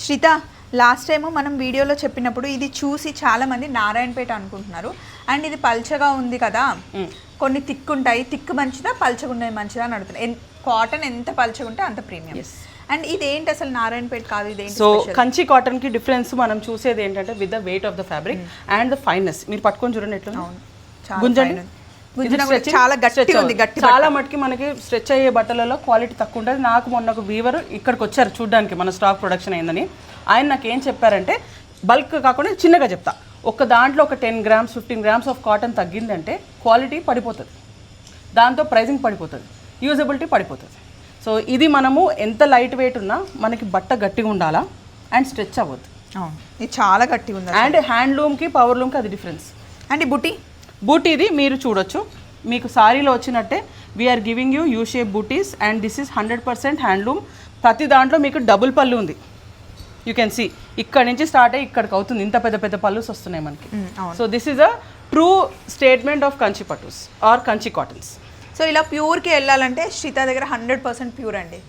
శ్రీత, last time మనం వీడియోలో చెప్పినప్పుడు ఇది చూసి చాలా మంది నారాయణపేట అనుకుంటున్నారు. అండ్ ఇది పల్చగా ఉంది కదా, కొన్ని థిక్ ఉంటాయి, థిక్ మంచిదా పల్చగా ఉన్నది మంచిదా అని అడుగుతున్నాయి. కాటన్ ఎంత పల్చగా ఉంటే అంత ప్రీమియం. అండ్ ఇదేంటి అసలు నారాయణపేట కాదు, ఇదేంటి? సో కంచి కాటన్ కి డిఫరెన్స్ మనం చూసేది ఏంటంటే with the weight of the fabric and the fineness. మీరు పట్టుకొని చూడండి ఎట్లా గుంజండి, చాలా గట్టి ఉంది, గట్టి. చాలా మటుకి మనకి స్ట్రెచ్ అయ్యే బట్టలలో క్వాలిటీ తక్కువ ఉంటుంది. నాకు మొన్న ఒక వీవర్ ఇక్కడికి వచ్చారు చూడడానికి మన స్టాక్ ప్రొడక్షన్ అయిందని. ఆయన నాకు ఏం చెప్పారంటే, బల్క్ కాకుండా చిన్నగా చెప్తా, ఒక దాంట్లో ఒక 10 grams 15 grams ఆఫ్ కాటన్ తగ్గిందంటే క్వాలిటీ పడిపోతుంది, దాంతో ప్రైజింగ్ పడిపోతుంది, యూజబిలిటీ పడిపోతుంది. సో ఇది మనము ఎంత లైట్ వెయిట్ ఉన్నా మనకి బట్ట గట్టిగా ఉండాలా అండ్ స్ట్రెచ్ అవ్వద్దు. ఇది చాలా గట్టిగా ఉంది. అండ్ హ్యాండ్లూమ్కి పవర్లూమ్కి అది డిఫరెన్స్. అండ్ ఈ బూటీది మీరు చూడొచ్చు, మీకు సారీలో వచ్చినట్టే we are giving you shape booties and this is 100% handloom. ప్రతి దాంట్లో మీకు డబుల్ పళ్ళు ఉంది. యూ కెన్ సీ ఇక్కడ నుంచి స్టార్ట్ అయ్యి ఇక్కడికి అవుతుంది, ఇంత పెద్ద పెద్ద పళ్ళుస్ వస్తున్నాయి మనకి. So this is a true statement of Kanchi పట్టుస్ ఆర్ కంచి కాటన్స్. సో ఇలా ప్యూర్కి వెళ్ళాలంటే శ్రీత దగ్గర 100% ప్యూర్ అండి.